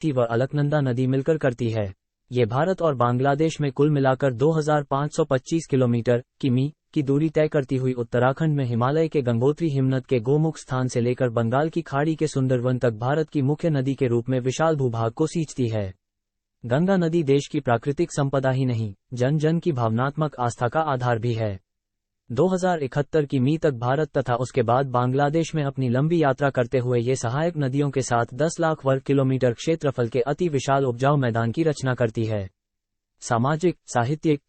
गोमती व अलकनंदा नदी मिलकर करती है। ये भारत और बांग्लादेश में कुल मिलाकर 2525 किलोमीटर (किमी) की दूरी तय करती हुई उत्तराखंड में हिमालय के गंगोत्री हिमनद के गोमुख स्थान से लेकर बंगाल की खाड़ी के सुंदरवन तक भारत की मुख्य नदी के रूप में विशाल भूभाग को सींचती है। गंगा नदी देश की प्राकृतिक संपदा ही नहीं, जन जन की भावनात्मक आस्था का आधार भी है। 2071 किमी तक भारत तथा उसके बाद बांग्लादेश में अपनी लंबी यात्रा करते हुए ये सहायक नदियों के साथ 10 लाख वर्ग किलोमीटर क्षेत्रफल के अति विशाल उपजाऊ मैदान की रचना करती है। सामाजिक, साहित्यिक,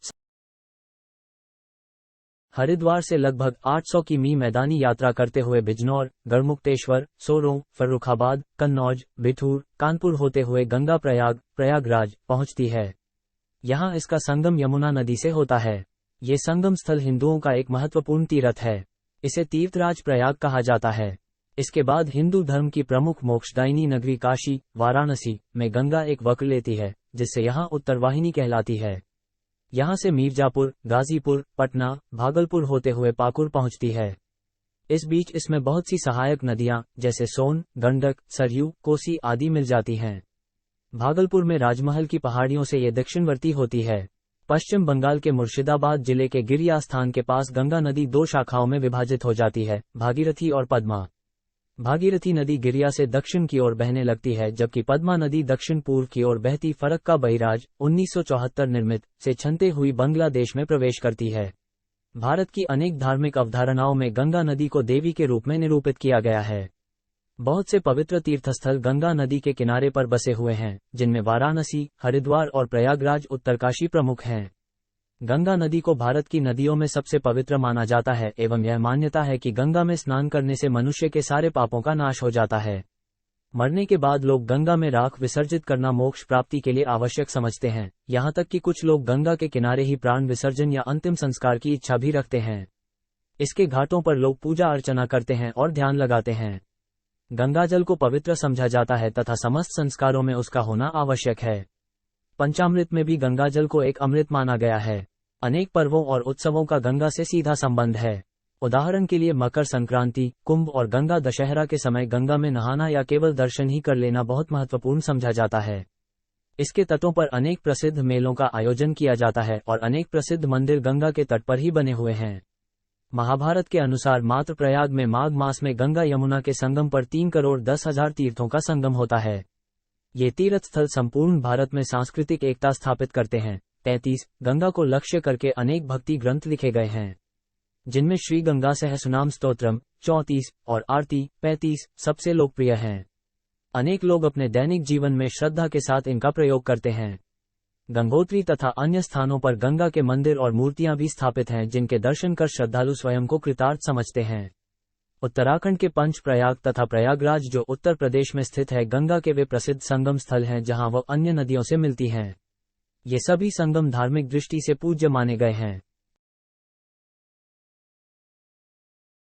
हरिद्वार से लगभग 800 किमी मैदानी यात्रा करते हुए बिजनौर, गढ़मुक्तेश्वर, सोरों, फर्रुखाबाद, कन्नौज, बिठूर, कानपुर होते हुए गंगा प्रयागराज पहुंचती है। यहां इसका संगम यमुना नदी से होता है। ये संगम स्थल हिंदुओं का एक महत्वपूर्ण तीर्थ है। इसे तीर्थराज प्रयाग कहा जाता है। इसके बाद हिंदू धर्म की प्रमुख मोक्षदायिनी नगरी काशी, वाराणसी में गंगा एक वक्र लेती है, जिससे यहां उत्तरवाहिनी कहलाती है। यहां से मिर्जापुर, गाजीपुर, पटना, भागलपुर होते हुए पाकुर पहुंचती है। इस बीच इसमें बहुत सी सहायक नदियां जैसे सोन, गंडक, सरयू, कोसी आदि मिल जाती हैं। भागलपुर में राजमहल की पहाड़ियों से ये दक्षिणवर्ती होती है। पश्चिम बंगाल के मुर्शिदाबाद जिले के गिरिया स्थान के पास गंगा नदी 2 शाखाओं में विभाजित हो जाती है, भागीरथी और पद्मा। भागीरथी नदी गिरिया से दक्षिण की ओर बहने लगती है, जबकि पद्मा नदी दक्षिण पूर्व की ओर बहती फरक्का बैराज 1974 निर्मित से छनते हुई बांग्लादेश में प्रवेश करती है। भारत की अनेक धार्मिक अवधारणाओं में गंगा नदी को देवी के रूप में निरूपित किया गया है। बहुत से पवित्र तीर्थस्थल गंगा नदी के किनारे पर बसे हुए हैं, जिनमें वाराणसी, हरिद्वार और प्रयागराज उत्तरकाशी प्रमुख हैं। गंगा नदी को भारत की नदियों में सबसे पवित्र माना जाता है एवं यह मान्यता है कि गंगा में स्नान करने से मनुष्य के सारे पापों का नाश हो जाता है। मरने के बाद लोग गंगा में राख विसर्जित करना मोक्ष प्राप्ति के लिए आवश्यक समझते हैं। यहाँ तक कि कुछ लोग गंगा के किनारे ही प्राण विसर्जन या अंतिम संस्कार की इच्छा भी रखते हैं। इसके घाटों पर लोग पूजा अर्चना करते हैं और ध्यान लगाते हैं। गंगाजल को पवित्र समझा जाता है तथा समस्त संस्कारों में उसका होना आवश्यक है। पंचामृत में भी गंगाजल को एक अमृत माना गया है। अनेक पर्वों और उत्सवों का गंगा से सीधा संबंध है। उदाहरण के लिए मकर संक्रांति, कुंभ और गंगा दशहरा के समय गंगा में नहाना या केवल दर्शन ही कर लेना बहुत महत्वपूर्ण समझा जाता है। इसके तटों पर अनेक प्रसिद्ध मेलों का आयोजन किया जाता है और अनेक प्रसिद्ध मंदिर गंगा के तट पर ही बने हुए हैं। महाभारत के अनुसार मात्र प्रयाग में माघ मास में गंगा यमुना के संगम पर 3,10,000 तीर्थों का संगम होता है। ये तीर्थ स्थल संपूर्ण भारत में सांस्कृतिक एकता स्थापित करते हैं। 33 गंगा को लक्ष्य करके अनेक भक्ति ग्रंथ लिखे गए हैं, जिनमें श्री गंगा सहस्रनाम स्तोत्रम 34 और आरती 35 सबसे लोकप्रिय हैं। अनेक लोग अपने दैनिक जीवन में श्रद्धा के साथ इनका प्रयोग करते हैं। गंगोत्री तथा अन्य स्थानों पर गंगा के मंदिर और मूर्तियां भी स्थापित हैं, जिनके दर्शन कर श्रद्धालु स्वयं को कृतार्थ समझते हैं। उत्तराखंड के पंच प्रयाग तथा प्रयागराज जो उत्तर प्रदेश में स्थित है, गंगा के वे प्रसिद्ध संगम स्थल हैं जहां वह अन्य नदियों से मिलती हैं। ये सभी संगम धार्मिक दृष्टि से पूज्य माने गए हैं।